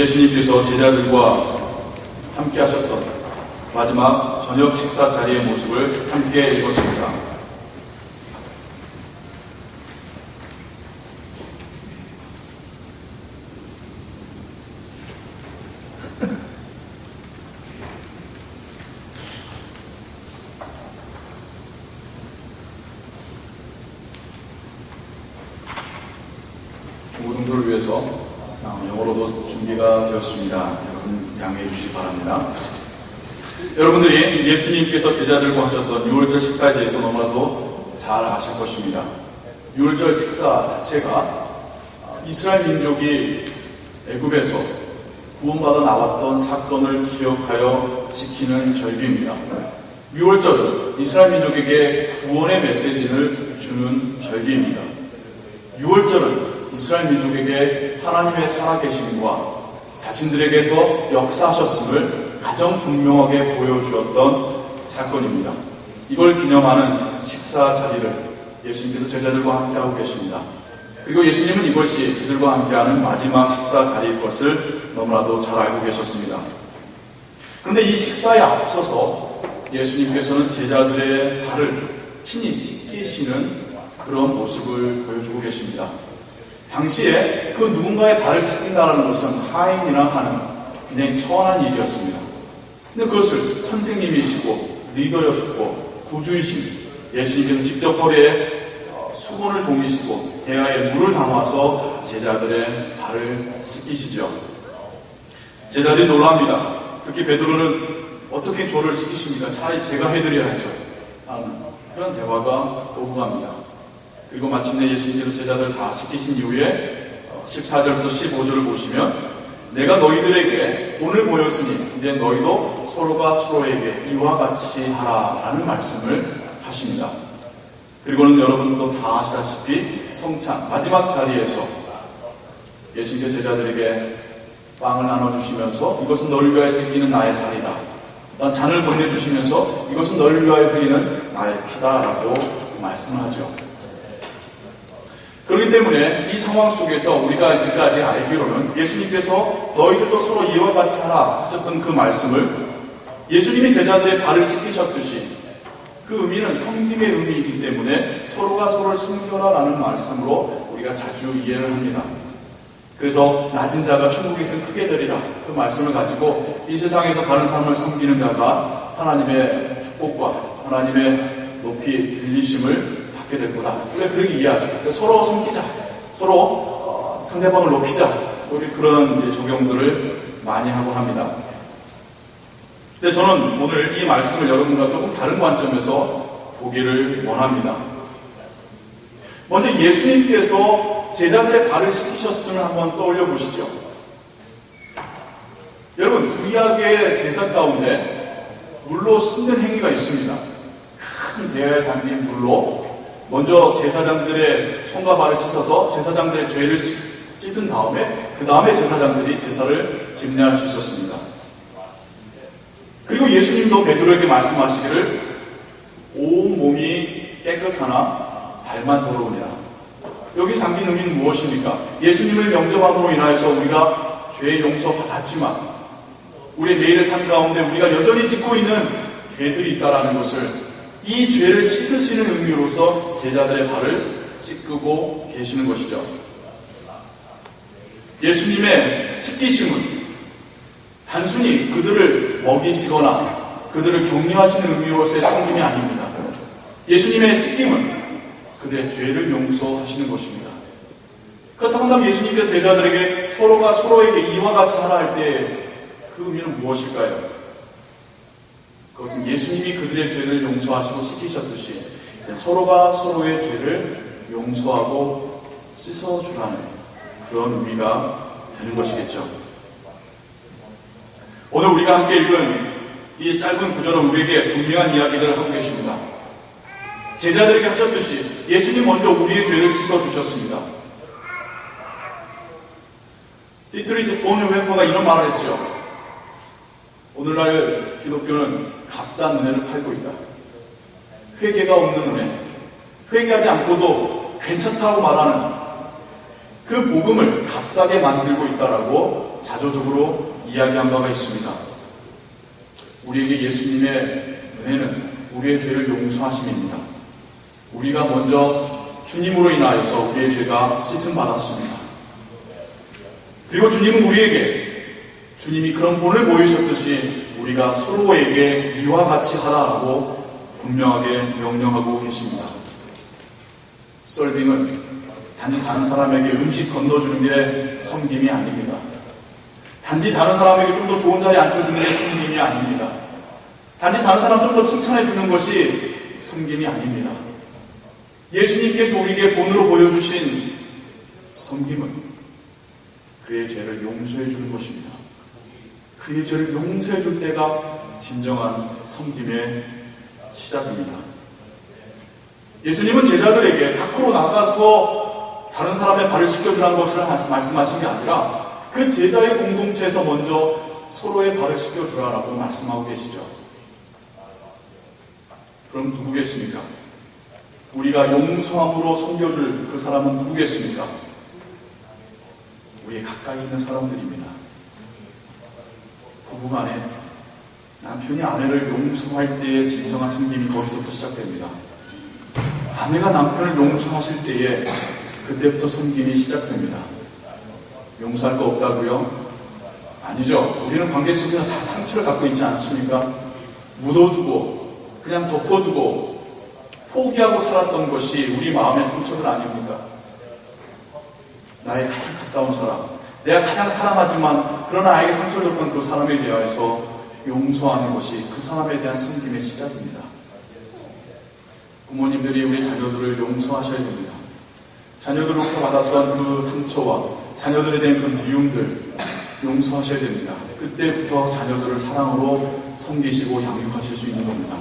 예수님께서 제자들과 함께 하셨던 마지막 저녁 식사 자리의 모습을 함께 읽었습니다. 중고등부를 위해서 영어로도 준비가 되었습니다. 여러분 양해해 주시기 바랍니다. 여러분들이 예수님께서 제자들과 하셨던 유월절 식사에 대해서 너무나도 잘 아실 것입니다. 유월절 식사 자체가 이스라엘 민족이 애굽에서 구원받아 나왔던 사건을 기억하여 지키는 절기입니다. 유월절은 이스라엘 민족에게 구원의 메시지를 주는 절기입니다. 유월절은 이스라엘 민족에게 하나님의 살아계심과 자신들에게서 역사하셨음을 가장 분명하게 보여주었던 사건입니다. 이걸 기념하는 식사 자리를 예수님께서 제자들과 함께하고 계십니다. 그리고 예수님은 이것이 그들과 함께하는 마지막 식사 자리일 것을 너무나도 잘 알고 계셨습니다. 그런데 이 식사에 앞서서 예수님께서는 제자들의 발을 친히 씻기시는 그런 모습을 보여주고 계십니다. 당시에 그 누군가의 발을 씻긴다는 것은 하인이나 하는 굉장히 천한 일이었습니다. 근데 그것을 선생님이시고 리더였고 구주이신 예수님께서 직접 허리에 수건을 동이시고 대야에 물을 담아서 제자들의 발을 씻기시죠. 제자들이 놀랍니다. 특히 베드로는 어떻게 저를 씻기십니까? 차라리 제가 해드려야죠. 그런 대화가 오고 갑니다. 그리고 마침내 예수님께서 제자들을 다 씻기신 이후에 14절부터 15절을 보시면 내가 너희들에게 본을 보였으니 이제 너희도 서로가 서로에게 이와 같이 하라 라는 말씀을 하십니다. 그리고는 여러분도 다 아시다시피 성찬 마지막 자리에서 예수님께서 제자들에게 빵을 나눠주시면서 이것은 너를 위하여 찢기는 나의 살이다. 잔을 건네주시면서 이것은 너를 위하여 흘리는 나의 피다라고 말씀하죠. 그렇기 때문에 이 상황 속에서 우리가 지금까지 알기로는 예수님께서 너희들도 서로 이와 같이 하라 하셨던 그 말씀을 예수님이 제자들의 발을 씻기셨듯이 그 의미는 섬김의 의미이기 때문에 서로가 서로를 섬겨라 라는 말씀으로 우리가 자주 이해를 합니다. 그래서 낮은 자가 천국에 있으면 크게 되리라 그 말씀을 가지고 이 세상에서 다른 사람을 섬기는 자가 하나님의 축복과 하나님의 높이 들리심을 받게 될 거다. 우리가 그렇게 이해하죠. 서로 섬기자, 서로 상대방을 높이자, 우리 그런 이제 적용들을 많이 하곤 합니다. 근데 저는 오늘 이 말씀을 여러분과 조금 다른 관점에서 보기를 원합니다. 먼저 예수님께서 제자들의 발을 씻기셨음을 한번 떠올려 보시죠. 여러분, 구약의 제사 가운데 물로 씻는 행위가 있습니다. 큰 대야에 담긴 물로 먼저 제사장들의 손과 발을 씻어서 제사장들의 죄를 씻은 다음에 그 다음에 제사장들이 제사를 집례할 수 있었습니다. 그리고 예수님도 베드로에게 말씀하시기를 온 몸이 깨끗하나 발만 더러우니라. 여기 담긴 의미는 무엇입니까? 예수님을 영접함으로 인하여서 우리가 죄 용서 받았지만 우리 매일의 삶 가운데 우리가 여전히 짓고 있는 죄들이 있다라는 것을 이 죄를 씻으시는 의미로서 제자들의 발을 씻고 계시는 것이죠. 예수님의 씻기심은 단순히 그들을 먹이시거나 그들을 격려하시는 의미로서의 섬김이 아닙니다. 예수님의 씻김은 그들의 죄를 용서하시는 것입니다. 그렇다고 한다면 예수님께서 제자들에게 서로가 서로에게 이와 같이 하라 할 때 그 의미는 무엇일까요? 그것은 예수님이 그들의 죄를 용서하시고 씻기셨듯이 이제 서로가 서로의 죄를 용서하고 씻어주라는 그런 의미가 되는 것이겠죠. 오늘 우리가 함께 읽은 이 짧은 구절은 우리에게 분명한 이야기들을 하고 계십니다. 제자들에게 하셨듯이 예수님 먼저 우리의 죄를 씻어주셨습니다. 디트리히 보니웨퍼가 이런 말을 했죠. 오늘날 기독교는 값싼 은혜를 팔고 있다. 회개가 없는 은혜, 회개하지 않고도 괜찮다고 말하는 그 복음을 값싸게 만들고 있다라고 자조적으로 이야기한 바가 있습니다. 우리에게 예수님의 은혜는 우리의 죄를 용서하심입니다. 우리가 먼저 주님으로 인하여서 우리의 죄가 씻음 받았습니다. 그리고 주님은 우리에게 주님이 그런 본을 보이셨듯이 우리가 서로에게 이와 같이 하라고 분명하게 명령하고 계십니다. 서빙은 단지 다른 사람에게 음식 건너주는 게 섬김이 아닙니다. 단지 다른 사람에게 좀 더 좋은 자리에 앉혀주는 게 섬김이 아닙니다. 단지 다른 사람 좀 더 칭찬해 주는 것이 섬김이 아닙니다. 예수님께서 우리에게 본으로 보여주신 섬김은 그의 죄를 용서해 주는 것입니다. 그의 죄를 용서해 줄 때가 진정한 섬김의 시작입니다. 예수님은 제자들에게 밖으로 나가서 다른 사람의 발을 씻겨주라는 것을 말씀하신 게 아니라 그 제자의 공동체에서 먼저 서로의 발을 씻겨주라라고 말씀하고 계시죠. 그럼 누구겠습니까? 우리가 용서함으로 섬겨줄 그 사람은 누구겠습니까? 우리의 가까이 있는 사람들입니다. 부부간에 남편이 아내를 용서할 때의 진정한 섬김이 거기서부터 시작됩니다. 아내가 남편을 용서하실 때에 그때부터 섬김이 시작됩니다. 용서할 거 없다고요? 아니죠. 우리는 관계 속에서 다 상처를 갖고 있지 않습니까? 묻어두고 그냥 덮어두고 포기하고 살았던 것이 우리 마음의 상처들 아닙니까? 나의 가장 가까운 사람, 내가 가장 사랑하지만 그러나 나에게 상처를 줬던 그 사람에 대하여서 용서하는 것이 그 사람에 대한 섬김의 시작입니다. 부모님들이 우리 자녀들을 용서하셔야 됩니다. 자녀들로부터 받았던 그 상처와 자녀들에 대한 그 미움들 용서하셔야 됩니다. 그때부터 자녀들을 사랑으로 섬기시고 양육하실 수 있는 겁니다.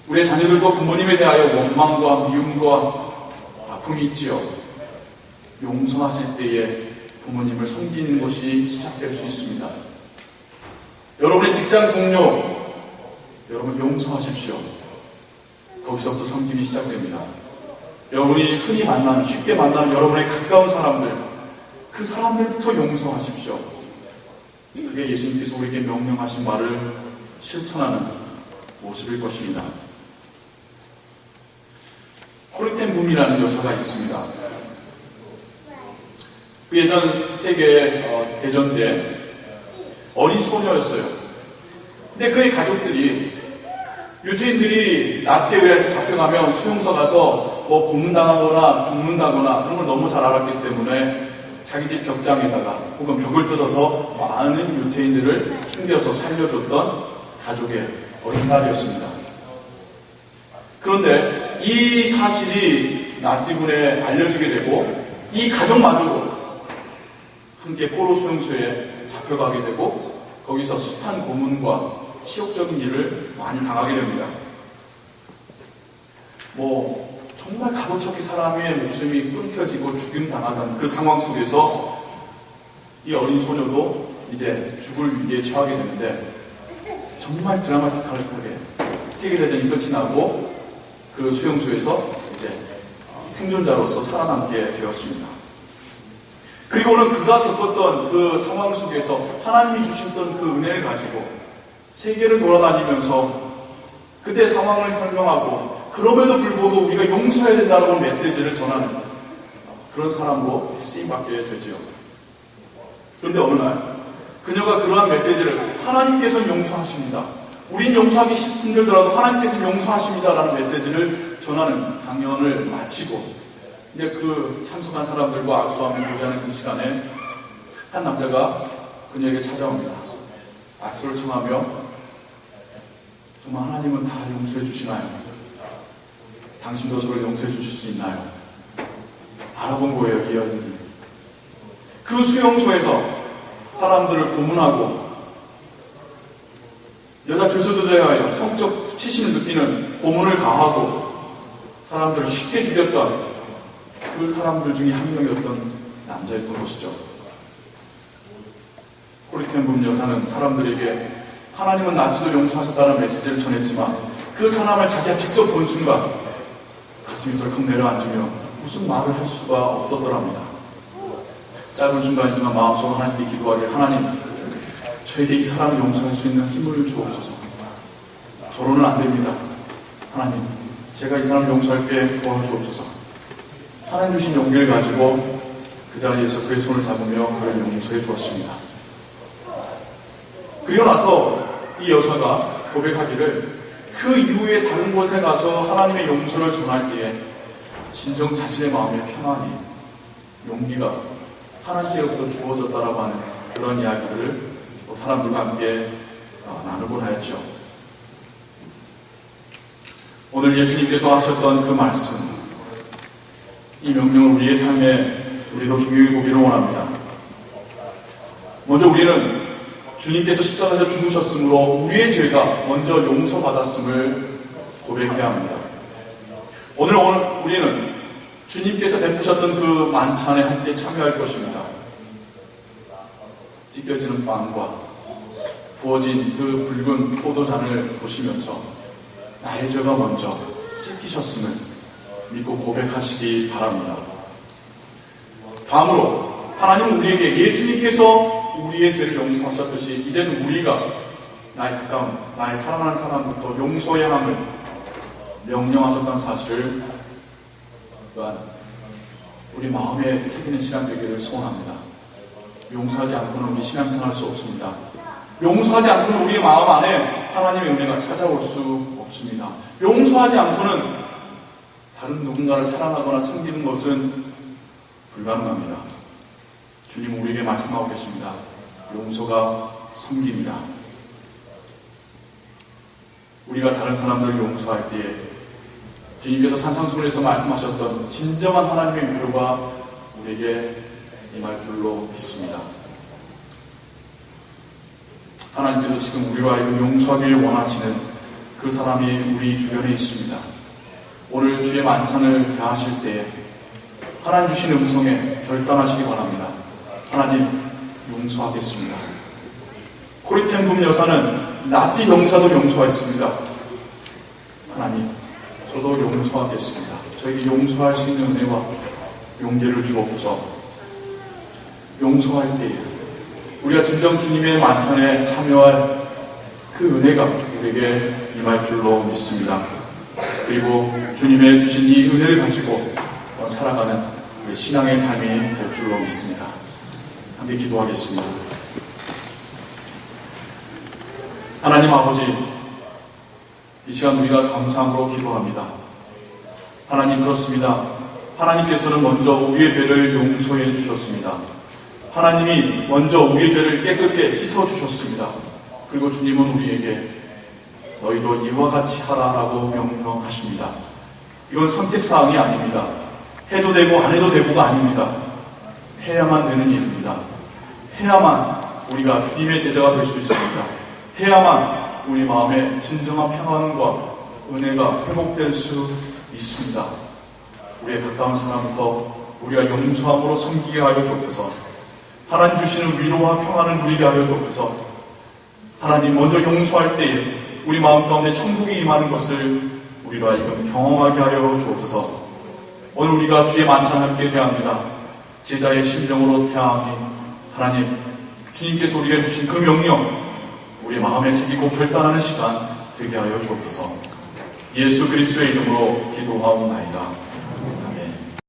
우리의 자녀들과 부모님에 대하여 원망과 미움과 아픔이 있지요. 용서하실 때에 부모님을 섬기는 것이 시작될 수 있습니다. 여러분의 직장 동료, 여러분 용서하십시오. 거기서부터 섬김이 시작됩니다. 여러분이 흔히 만나는, 쉽게 만나는 여러분의 가까운 사람들, 그 사람들부터 용서하십시오. 그게 예수님께서 우리에게 명령하신 말을 실천하는 모습일 것입니다. 코르텐 붐이라는 여사가 있습니다. 그 예전 세계 대전 때 어린 소녀였어요. 근데 그의 가족들이 유태인들이 나치에 의해서 잡혀가면 수용소 가서 뭐 고문당하거나 죽는다거나 그런 걸 너무 잘 알았기 때문에 자기 집 벽장에다가 혹은 벽을 뜯어서 많은 유태인들을 숨겨서 살려줬던 가족의 어린 딸이었습니다. 그런데 이 사실이 나치군에 알려지게 되고 이 가족마저도 함께 포로 수용소에 잡혀가게 되고 거기서 숱한 고문과 치욕적인 일을 많이 당하게 됩니다. 정말 값어치없게 사람의 목숨이 끊겨지고 죽임당하던 그 상황 속에서 이 어린 소녀도 이제 죽을 위기에 처하게 되는데 정말 드라마틱하게 세계대전이 끝이 나고 그 수용소에서 이제 생존자로서 살아남게 되었습니다. 그리고는 그가 겪었던 그 상황 속에서 하나님이 주셨던 그 은혜를 가지고 세계를 돌아다니면서 그때 상황을 설명하고 그럼에도 불구하고 우리가 용서해야 된다는 메시지를 전하는 그런 사람으로 쓰임받게 되죠. 그런데 어느 날 그녀가 그러한 메시지를 하나님께서는 용서하십니다. 우린 용서하기 힘들더라도 하나님께서는 용서하십니다라는 메시지를 전하는 강연을 마치고 이제 그 참석한 사람들과 악수하며 교제하는 그 시간에 한 남자가 그녀에게 찾아옵니다. 악수를 청하며 정말 하나님은 다 용서해 주시나요? 당신도 저를 용서해 주실 수 있나요? 알아본 거예요, 이 여인이. 그 수용소에서 사람들을 고문하고 여자 죄수들에 대하여 성적 수치심을 느끼는 고문을 가하고 사람들을 쉽게 죽였던 그 사람들 중에 한 명이었던 남자였던 것이죠. 코르텐 붐 여사는 사람들에게 하나님은 나치도 용서하셨다는 메시지를 전했지만 그 사람을 자기가 직접 본 순간 가슴이 덜컥 내려앉으며 무슨 말을 할 수가 없었더랍니다. 짧은 순간이지만 마음속으로 하나님께 기도하길, 하나님, 저에게 이 사람을 용서할 수 있는 힘을 주옵소서. 저로는 안 됩니다. 하나님, 제가 이 사람을 용서할게 도와주옵소서. 하나님 주신 용기를 가지고 그 자리에서 그의 손을 잡으며 그를 용서해 주었습니다. 그리고 나서 이 여사가 고백하기를, 그 이후에 다른 곳에 가서 하나님의 용서를 전할 때에 진정 자신의 마음의 평안이, 용기가 하나님께로부터 주어졌다라고 하는 그런 이야기들을 사람들과 함께 나누곤 하였죠. 오늘 예수님께서 하셨던 그 말씀, 이 명령을 우리의 삶에 우리도 적용해 보기를 원합니다. 먼저 우리는 주님께서 십자가에서 죽으셨으므로 우리의 죄가 먼저 용서받았음을 고백해야 합니다. 오늘 우리는 주님께서 베푸셨던 그 만찬에 함께 참여할 것입니다. 찢겨지는 빵과 부어진 그 붉은 포도잔을 보시면서 나의 죄가 먼저 씻기셨음을 믿고 고백하시기 바랍니다. 다음으로 하나님은 우리에게 예수님께서 우리의 죄를 용서하셨듯이 이제는 우리가 나의 가까운, 나의 사랑하는 사람부터 용서해야 함을 명령하셨다는 사실을 또한 우리 마음에 새기는 시간 되기를 소원합니다. 용서하지 않고는 우리 신앙생활할 수 없습니다. 용서하지 않고는 우리의 마음 안에 하나님의 은혜가 찾아올 수 없습니다. 용서하지 않고는 다른 누군가를 사랑하거나 섬기는 것은 불가능합니다. 주님은 우리에게 말씀하고 계십니다. 용서가 섬깁니다. 우리가 다른 사람들을 용서할 때에 주님께서 산상수훈에서 말씀하셨던 진정한 하나님의 위로가 우리에게 임할 줄로 믿습니다. 하나님께서 지금 우리와 하여금 용서하기를 원하시는 그 사람이 우리 주변에 있습니다. 오늘 주의 만찬을 대하실 때에 하나님 주신 음성에 결단하시기 바랍니다. 하나님, 용서하겠습니다. 코리텐붐 여사는 나치 병사도 용서했습니다. 하나님, 저도 용서하겠습니다. 저에게 용서할 수 있는 은혜와 용기를 주옵소서. 용서할 때에 우리가 진정 주님의 만찬에 참여할 그 은혜가 우리에게 임할 줄로 믿습니다. 그리고 주님의 주신 이 은혜를 가지고 살아가는 우리 신앙의 삶이 될 줄로 믿습니다. 함께 기도하겠습니다. 하나님 아버지, 이 시간 우리가 감사함으로 기도합니다. 하나님, 그렇습니다. 하나님께서는 먼저 우리의 죄를 용서해 주셨습니다. 하나님이 먼저 우리의 죄를 깨끗게 씻어 주셨습니다. 그리고 주님은 우리에게 너희도 이와 같이 하라라고 명령하십니다. 이건 선택사항이 아닙니다. 해도 되고 안 해도 되고가 아닙니다. 해야만 되는 일입니다. 해야만 우리가 주님의 제자가 될 수 있습니다. 해야만 우리 마음에 진정한 평안과 은혜가 회복될 수 있습니다. 우리의 가까운 사람부터 우리가 용서함으로 섬기게 하여 주옵소서. 하나님 주시는 위로와 평안을 누리게 하여 주옵소서. 하나님, 먼저 용서할 때에 우리 마음 가운데 천국이 임하는 것을 우리로 하여금 경험하게 하여 주옵소서. 오늘 우리가 주의 만찬 함께 대합니다. 제자의 심정으로 대하니 하나님, 주님께서 우리에게 주신 그 명령 우리 마음에 새기고 결단하는 시간 되게 하여 주옵소서. 예수 그리스도의 이름으로 기도하옵나이다.